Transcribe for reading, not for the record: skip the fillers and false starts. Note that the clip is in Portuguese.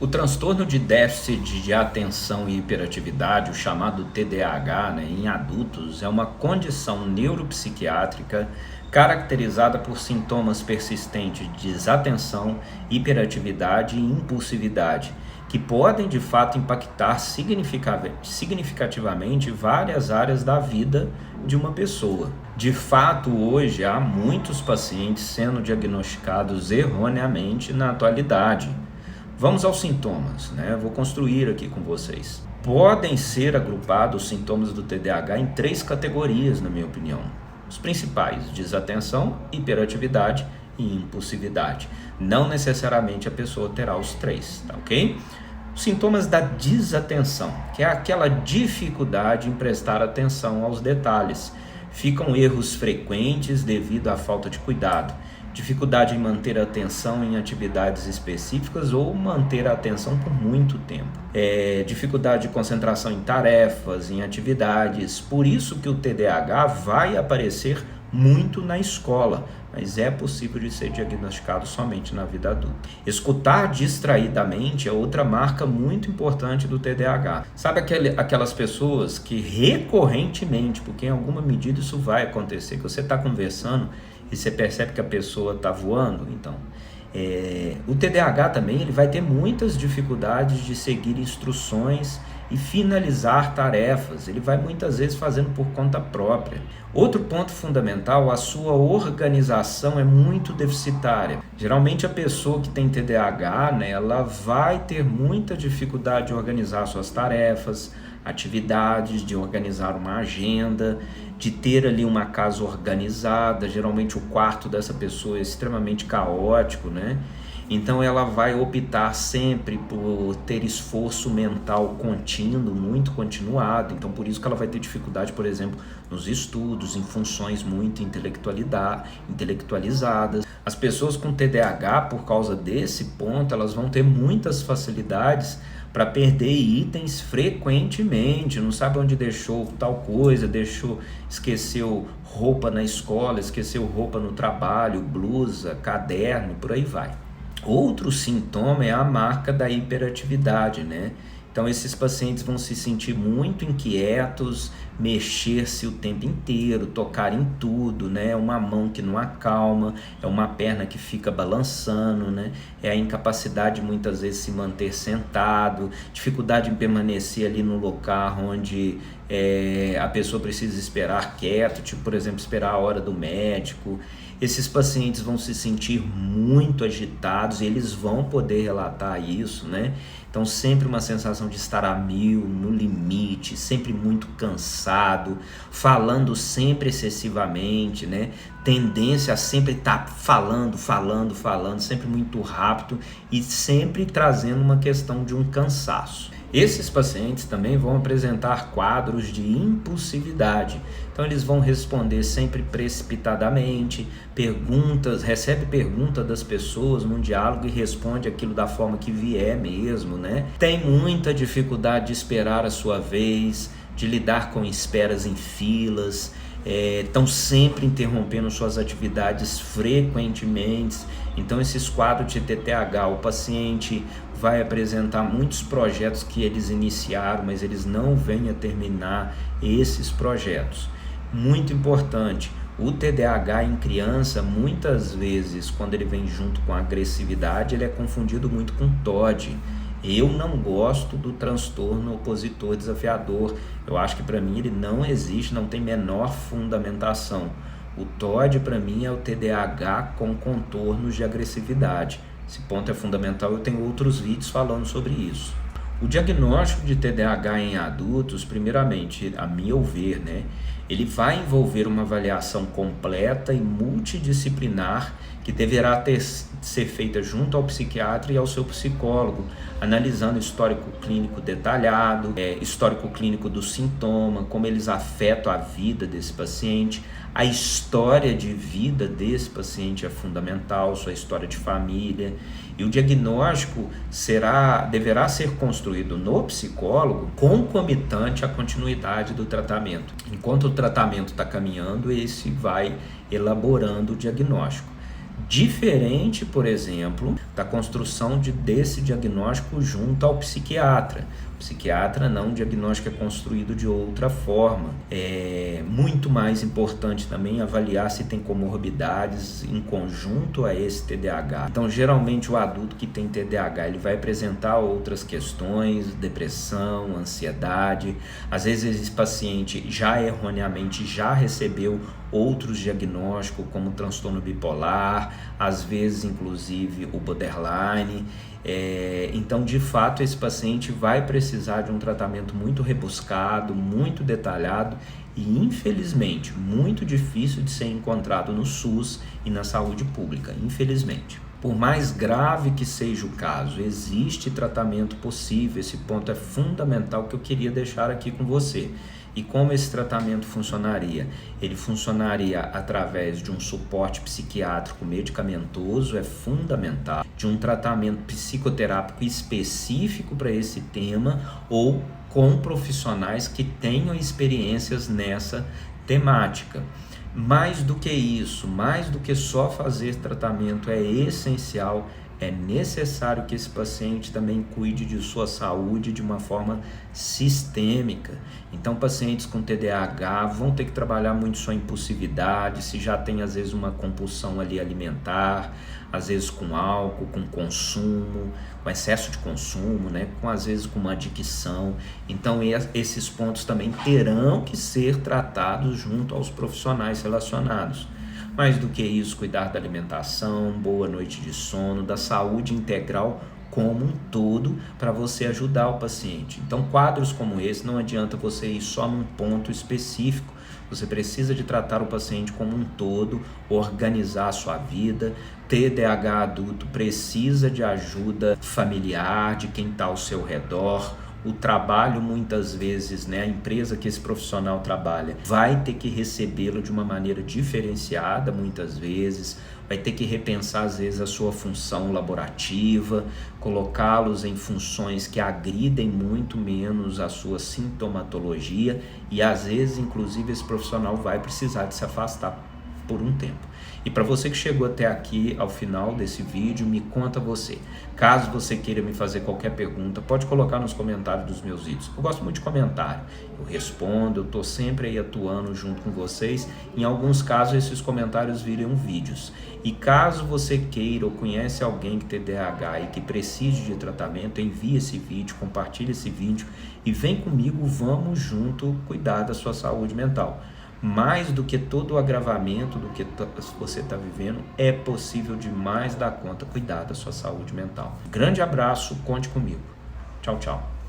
O transtorno de déficit de atenção e hiperatividade, o chamado TDAH, em adultos, é uma condição neuropsiquiátrica caracterizada por sintomas persistentes de desatenção, hiperatividade e impulsividade, que podem de fato impactar significativamente várias áreas da vida de uma pessoa. De fato, hoje há muitos pacientes sendo diagnosticados erroneamente na atualidade. Vamos aos sintomas, Vou construir aqui com vocês. Podem ser agrupados os sintomas do TDAH em 3 categorias, na minha opinião. Os principais: desatenção, hiperatividade e impulsividade. Não necessariamente a pessoa terá os 3, tá ok? Os sintomas da desatenção, que é aquela dificuldade em prestar atenção aos detalhes. Ficam erros frequentes devido à falta de cuidado. Dificuldade em manter a atenção em atividades específicas ou manter a atenção por muito tempo. Dificuldade de concentração em tarefas, em atividades. Por isso que o TDAH vai aparecer muito na escola, mas é possível de ser diagnosticado somente na vida adulta. Escutar distraidamente é outra marca muito importante do TDAH. Sabe aquelas pessoas que recorrentemente, porque em alguma medida isso vai acontecer, que você está conversando e você percebe que a pessoa está voando? Então, o TDAH também ele vai ter muitas dificuldades de seguir instruções e finalizar tarefas. Ele vai muitas vezes fazendo por conta própria. Outro ponto fundamental: a sua organização é muito deficitária. Geralmente a pessoa que tem TDAH, ela vai ter muita dificuldade de organizar suas tarefas, atividades, de organizar uma agenda, de ter ali uma casa organizada. Geralmente o quarto dessa pessoa é extremamente caótico, Então ela vai optar sempre por ter esforço mental contínuo, muito continuado. Então por isso que ela vai ter dificuldade, por exemplo, nos estudos, em funções muito intelectualizadas. As pessoas com TDAH, por causa desse ponto, elas vão ter muitas facilidades para perder itens frequentemente. Não sabe onde deixou tal coisa, esqueceu roupa na escola, esqueceu roupa no trabalho, blusa, caderno, por aí vai. Outro sintoma é a marca da hiperatividade, Então esses pacientes vão se sentir muito inquietos, mexer-se o tempo inteiro, tocar em tudo, É uma mão que não acalma, é uma perna que fica balançando, É a incapacidade de muitas vezes se manter sentado, dificuldade em permanecer ali no local onde a pessoa precisa esperar quieto, tipo, por exemplo, esperar a hora do médico. Esses pacientes vão se sentir muito agitados e eles vão poder relatar isso, Então sempre uma sensação de estar a mil, no limite, sempre muito cansado, falando sempre excessivamente, Tendência a sempre estar falando, sempre muito rápido e sempre trazendo uma questão de um cansaço. Esses pacientes também vão apresentar quadros de impulsividade. Então eles vão responder sempre precipitadamente, recebe pergunta das pessoas num diálogo e responde aquilo da forma que vier mesmo, Tem muita dificuldade de esperar a sua vez, de lidar com esperas em filas, estão sempre interrompendo suas atividades frequentemente. Então esses quadros de TDAH, o paciente vai apresentar muitos projetos que eles iniciaram, mas eles não vêm a terminar esses projetos. Muito importante, o TDAH em criança, muitas vezes, quando ele vem junto com a agressividade, ele é confundido muito com TOD. Eu não gosto do transtorno opositor desafiador. Eu acho que para mim ele não existe, não tem menor fundamentação. O TOD para mim é o TDAH com contornos de agressividade. Esse ponto é fundamental, eu tenho outros vídeos falando sobre isso. O diagnóstico de TDAH em adultos, primeiramente, a meu ver, ele vai envolver uma avaliação completa e multidisciplinar que deverá ser feita junto ao psiquiatra e ao seu psicólogo, analisando histórico clínico detalhado, histórico clínico do sintoma, como eles afetam a vida desse paciente. A história de vida desse paciente é fundamental, sua história de família, e o diagnóstico deverá ser construído no psicólogo concomitante à continuidade do tratamento. Enquanto o tratamento está caminhando, esse vai elaborando o diagnóstico. Diferente, por exemplo, da construção desse diagnóstico junto ao psiquiatra. O psiquiatra não, o diagnóstico é construído de outra forma. É muito mais importante também avaliar se tem comorbidades em conjunto a esse TDAH. Então, geralmente o adulto que tem TDAH, ele vai apresentar outras questões, depressão, ansiedade. Às vezes esse paciente já erroneamente já recebeu outros diagnósticos como transtorno bipolar, às vezes inclusive o borderline. Então, de fato, esse paciente vai precisar de um tratamento muito rebuscado, muito detalhado e, infelizmente, muito difícil de ser encontrado no SUS e na saúde pública, infelizmente. Por mais grave que seja o caso, existe tratamento possível. Esse ponto é fundamental que eu queria deixar aqui com você. E como esse tratamento funcionaria? Ele funcionaria através de um suporte psiquiátrico medicamentoso, é fundamental, de um tratamento psicoterápico específico para esse tema ou com profissionais que tenham experiências nessa temática. Mais do que isso, mais do que só fazer tratamento, é essencial, é necessário que esse paciente também cuide de sua saúde de uma forma sistêmica. Então, pacientes com TDAH vão ter que trabalhar muito sua impulsividade, se já tem às vezes uma compulsão ali alimentar, às vezes com álcool, com consumo, com excesso de consumo, né? Às vezes com uma adicção. Então, esses pontos também terão que ser tratados junto aos profissionais relacionados. Mais do que isso, cuidar da alimentação, boa noite de sono, da saúde integral como um todo para você ajudar o paciente. Então, quadros como esse, não adianta você ir só num ponto específico. Você precisa de tratar o paciente como um todo, organizar a sua vida. TDAH adulto precisa de ajuda familiar, de quem está ao seu redor. O trabalho, muitas vezes, né, a empresa que esse profissional trabalha vai ter que recebê-lo de uma maneira diferenciada, muitas vezes, vai ter que repensar, às vezes, a sua função laborativa, colocá-los em funções que agridem muito menos a sua sintomatologia e, às vezes, inclusive, esse profissional vai precisar de se afastar por um tempo. E para você que chegou até aqui, ao final desse vídeo, me conta você. Caso você queira me fazer qualquer pergunta, pode colocar nos comentários dos meus vídeos. Eu gosto muito de comentário, eu respondo, eu estou sempre aí atuando junto com vocês. Em alguns casos, esses comentários viram vídeos. E caso você queira ou conhece alguém que tem TDAH e que precise de tratamento, envie esse vídeo, compartilhe esse vídeo e vem comigo, vamos junto cuidar da sua saúde mental. Mais do que todo o agravamento do que você está vivendo, é possível demais dar conta cuidar da sua saúde mental. Grande abraço, conte comigo. Tchau, tchau.